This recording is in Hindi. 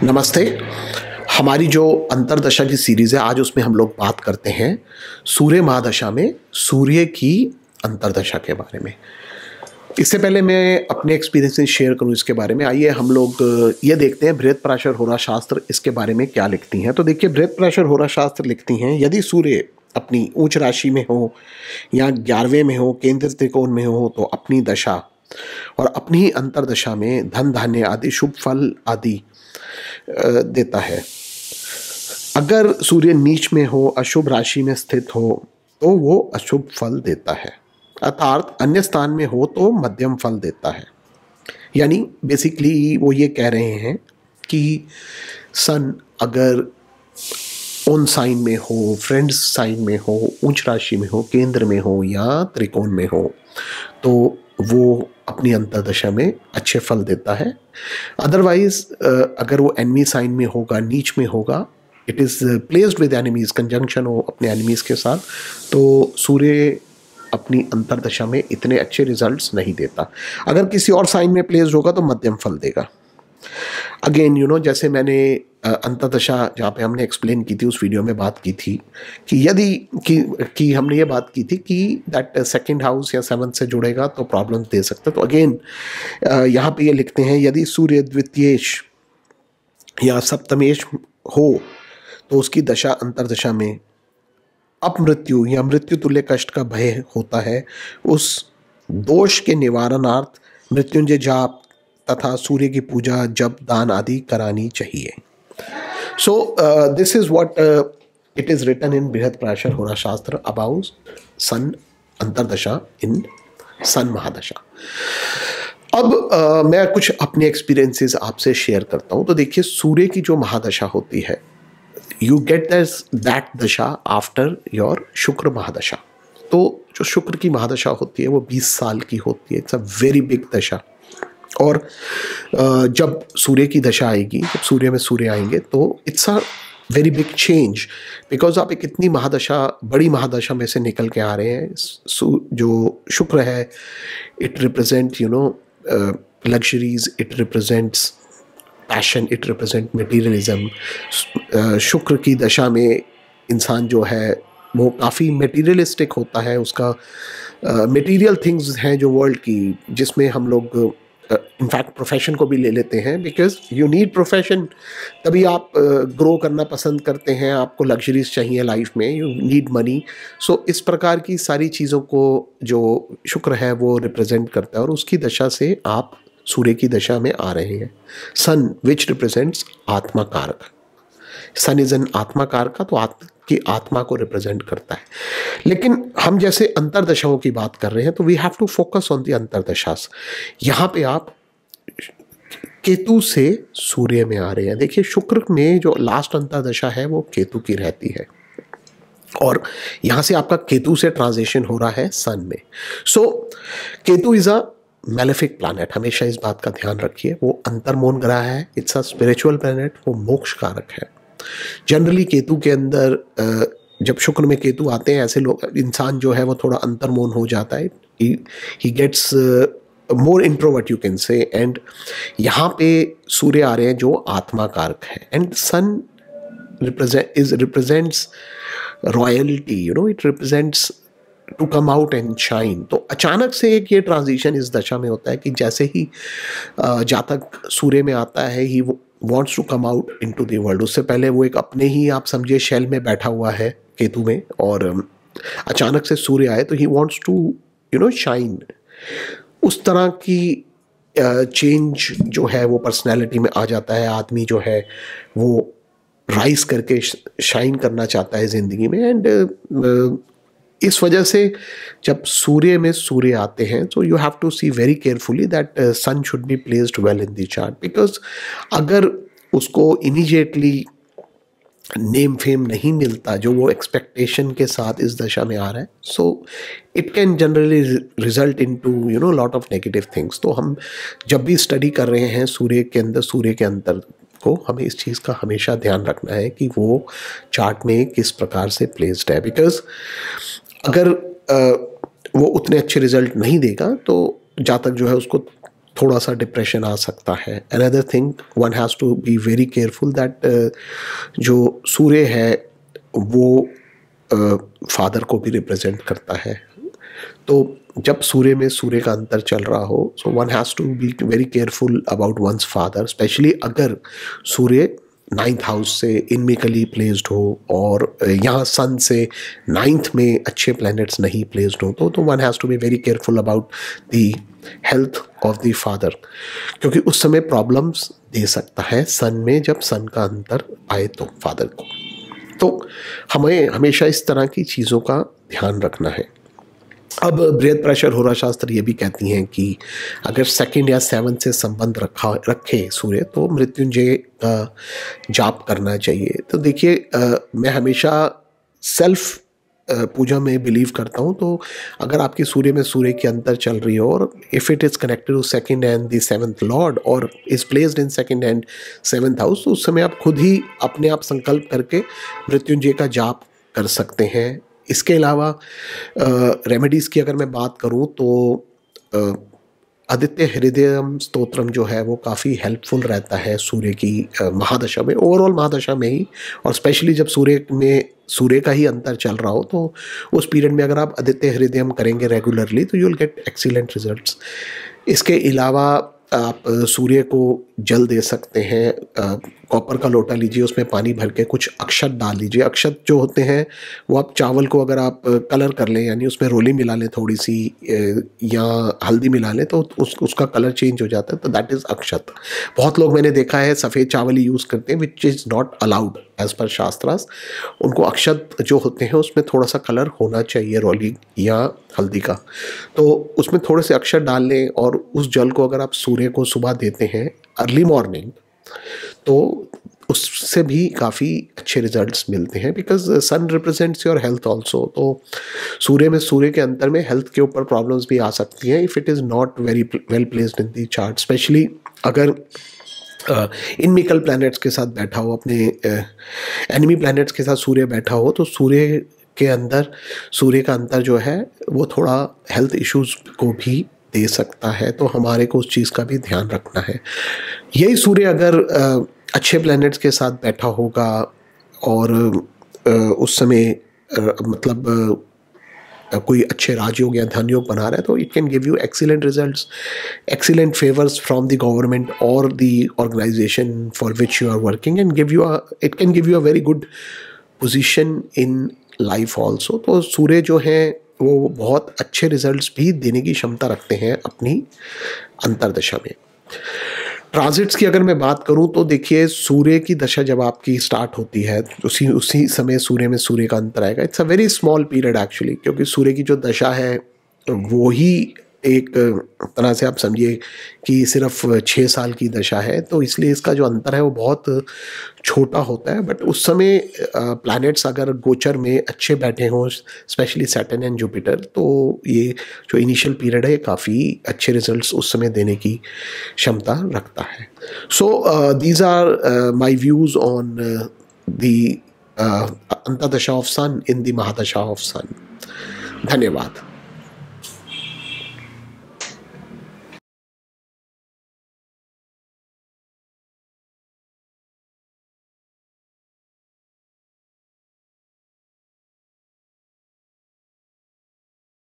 नमस्ते। हमारी जो अंतर्दशा की सीरीज़ है, आज उसमें हम लोग बात करते हैं सूर्य महादशा में सूर्य की अंतर्दशा के बारे में। इससे पहले मैं अपने एक्सपीरियंसेस शेयर करूं इसके बारे में, आइए हम लोग ये देखते हैं बृहत्पराशर होरा शास्त्र इसके बारे में क्या लिखती हैं। तो देखिए, बृहत्पराशर होरा शास्त्र लिखती हैं, यदि सूर्य अपनी उच्च राशि में हो या 11वें में हो, केंद्र त्रिकोण में हो, तो अपनी दशा और अपनी ही अंतर्दशा में धन धान्य आदि शुभ फल आदि देता है। अगर सूर्य नीच में हो, अशुभ राशि में स्थित हो, तो वो अशुभ फल देता है, अर्थात अन्य स्थान में हो तो मध्यम फल देता है। यानी बेसिकली वो ये कह रहे हैं कि सन अगर ओन साइन में हो, फ्रेंड्स साइन में हो, उच्च राशि में हो, केंद्र में हो या त्रिकोण में हो, तो वो अपनी अंतर्दशा में अच्छे फल देता है। अदरवाइज अगर वो एनिमी साइन में होगा, नीच में होगा, it is placed with enemies, conjunction हो अपने एनिमीज के साथ, तो सूर्य अपनी अंतर्दशा में इतने अच्छे रिजल्ट्स नहीं देता। अगर किसी और साइन में प्लेस्ड होगा तो मध्यम फल देगा। अगेन जैसे मैंने अंतर्दशा जहाँ पे हमने एक्सप्लेन की थी, उस वीडियो में बात की थी कि यदि कि हमने ये बात की थी कि दैट सेकंड हाउस या 7th से जुड़ेगा तो प्रॉब्लम्स दे सकता है। तो अगेन यहाँ पे ये लिखते हैं, यदि सूर्य द्वितीयेश या सप्तमेश हो तो उसकी दशा अंतर्दशा में अपमृत्यु या मृत्यु तुल्य कष्ट का भय होता है। उस दोष के निवारणार्थ मृत्युंजय जाप तथा सूर्य की पूजा, जप, दान आदि करानी चाहिए। So this is what it is written in Brihat Parashara Hora Shastra about सन अंतर्दशा इन सन महादशा। अब मैं कुछ अपने एक्सपीरियंसेस आपसे शेयर करता हूं। तो देखिए, सूर्य की जो महादशा होती है, यू गेट दैट दशा आफ्टर योर शुक्र महादशा। तो जो शुक्र की महादशा होती है वो 20 साल की होती है। इट्स अ वेरी बिग दशा। और जब सूर्य की दशा आएगी, जब सूर्य में सूर्य आएंगे, तो it's a very big change, because आप एक इतनी महादशा, बड़ी महादशा में से निकल के आ रहे हैं। जो शुक्र है, it represent luxuries, it represents passion, it represent materialism. शुक्र की दशा में इंसान जो है वो काफ़ी मटेरियलिस्टिक होता है। उसका मटेरियल थिंग्स हैं जो वर्ल्ड की, जिसमें हम लोग इनफैक्ट प्रोफेशन को भी ले लेते हैं, बिकॉज यू नीड प्रोफेशन, तभी आप ग्रो करना पसंद करते हैं। आपको लग्जरीज चाहिए लाइफ में, यू नीड मनी। सो इस प्रकार की सारी चीज़ों को जो शुक्र है वो रिप्रेजेंट करता है, और उसकी दशा से आप सूर्य की दशा में आ रहे हैं। सन विच रिप्रेजेंट्स आत्मा कारक, सन इज एन आत्मा कारक, तो की आत्मा को रिप्रेजेंट करता है। लेकिन हम जैसे अंतर्दशाओं की बात कर रहे हैं, तो we have to focus on the antardashas. यहाँ पे आप केतु से सूर्य में आ रहे हैं। देखिए, शुक्र में जो लास्ट अंतर्दशा है वो केतु की रहती है, और यहाँ से आपका केतु से ट्रांजिशन हो रहा है सन में। So Ketu is a malefic planet, हमेशा इस बात का ध्यान रखिए। वो अंतर्मोन ग्रह है, इट्स अ स्पिरिचुअल प्लैनेट, वो मोक्ष कारक है। जनरली केतु के अंदर जब शुक्र में केतु आते हैं, ऐसे लोग, इंसान जो है वो थोड़ा अंतर्मोन हो जाता है। He gets more introvert, you can say. And यहाँ पे सूर्य आ रहे हैं जो आत्मा कारक है, and sun represents royalty, it represents to come out and shine. तो अचानक से एक ये ट्रांजिशन इस दशा में होता है कि जैसे ही जातक सूर्य में आता है, ही wants to come out into the world। उससे पहले वो एक अपने ही, आप समझिए, शेल में बैठा हुआ है केतु में, और अचानक से सूर्य आए तो he wants to शाइन। उस तरह की चेंज जो है वो पर्सनैलिटी में आ जाता है। आदमी जो है वो राइज करके शाइन करना चाहता है ज़िंदगी में। एंड इस वजह से जब सूर्य में सूर्य आते हैं, तो you have to see very carefully that sun should be placed well in the chart, because अगर उसको इमीडिएटली नेम फेम नहीं मिलता जो वो एक्सपेक्टेशन के साथ इस दशा में आ रहा है, so it can generally result in to lot of negative things. तो हम जब भी स्टडी कर रहे हैं सूर्य के अंदर, सूर्य के अंतर को, हमें इस चीज़ का हमेशा ध्यान रखना है कि वो चार्ट में किस प्रकार से प्लेस्ड है। बिकॉज अगर वो उतने अच्छे रिजल्ट नहीं देगा, तो जातक जो है उसको थोड़ा सा डिप्रेशन आ सकता है। Another thing one has to be very careful that जो सूर्य है वो फादर को भी रिप्रेजेंट करता है। तो जब सूर्य में सूर्य का अंतर चल रहा हो, so one has to be very careful about one's father, specially अगर सूर्य 9th हाउस से इनमिकली प्लेस्ड हो और यहाँ सन से 9th में अच्छे प्लैनेट्स नहीं प्लेस्ड हो तो one has to be very careful about the health of the father, क्योंकि उस समय प्रॉब्लम्स दे सकता है सन में जब सन का अंतर आए तो फादर को। तो हमें हमेशा इस तरह की चीज़ों का ध्यान रखना है। अब बृहद प्रेशर होरा शास्त्र ये भी कहती हैं कि अगर 2nd या 7th से संबंध रखे सूर्य तो मृत्युंजय का जाप करना चाहिए। तो देखिए मैं हमेशा सेल्फ पूजा में बिलीव करता हूँ। तो अगर आपकी सूर्य में सूर्य की अंतर चल रही हो और if it is connected to 2nd and the 7th lord और is placed in 2nd and 7th house, तो उस समय आप खुद ही अपने आप संकल्प करके मृत्युंजय का जाप कर सकते हैं। इसके अलावा रेमेडीज़ की अगर मैं बात करूं तो आदित्य हृदयम स्तोत्रम जो है वो काफ़ी हेल्पफुल रहता है सूर्य की महादशा में, ओवरऑल महादशा में ही, और स्पेशली जब सूर्य का ही अंतर चल रहा हो तो उस पीरियड में अगर आप आदित्य हृदयम करेंगे रेगुलरली तो you will get excellent results. इसके अलावा आप सूर्य को जल दे सकते हैं, कॉपर का लोटा लीजिए, उसमें पानी भर के कुछ अक्षत डाल लीजिए। अक्षत जो होते हैं वो आप चावल को अगर आप कलर कर लें, यानी उसमें रोली मिला लें थोड़ी सी या हल्दी मिला लें तो उसका कलर चेंज हो जाता है, तो दैट इज़ अक्षत। बहुत लोग मैंने देखा है सफ़ेद चावल ही यूज़ करते हैं which is not allowed as per shastras. उनको अक्षत जो होते हैं उसमें थोड़ा सा कलर होना चाहिए, रोली या हल्दी का, तो उसमें थोड़े से अक्षत डाल लें और उस जल को अगर आप सूर्य को सुबह देते हैं अर्ली मॉर्निंग तो उससे भी काफ़ी अच्छे रिजल्ट्स मिलते हैं, because sun represents your health also. तो सूर्य में सूर्य के अंतर में हेल्थ के ऊपर प्रॉब्लम्स भी आ सकती हैं if it is not very well placed in the chart, specially अगर इनमिकल प्लैनेट्स के साथ बैठा हो, अपने एनिमी प्लैनेट्स के साथ सूर्य बैठा हो, तो सूर्य के अंदर सूर्य का अंतर जो है वो थोड़ा हेल्थ इश्यूज़ को भी दे सकता है, तो हमारे को उस चीज़ का भी ध्यान रखना है। यही सूर्य अगर अच्छे प्लैनेट्स के साथ बैठा होगा और उस समय मतलब कोई अच्छे राजयोग या धन योग बना रहा है तो it can give you excellent results, excellent favours from the government और the organisation for which you are working and it can give you a very good position in life also. तो सूर्य जो है वो बहुत अच्छे रिजल्ट्स भी देने की क्षमता रखते हैं अपनी अंतर्दशा में। ट्रांजिट्स की अगर मैं बात करूं तो देखिए सूर्य की दशा जब आपकी स्टार्ट होती है उसी समय सूर्य में सूर्य का अंतर आएगा। It's a very small period actually, क्योंकि सूर्य की जो दशा है वो ही एक तरह से आप समझिए कि सिर्फ 6 साल की दशा है, तो इसलिए इसका जो अंतर है वो बहुत छोटा होता है। बट उस समय प्लैनेट्स अगर गोचर में अच्छे बैठे हों, स्पेशली सैटर्न एंड जुपिटर, तो ये जो इनिशियल पीरियड है काफ़ी अच्छे रिजल्ट्स उस समय देने की क्षमता रखता है। So these are my views on the antardasha of sun in the mahadasha of sun. धन्यवाद।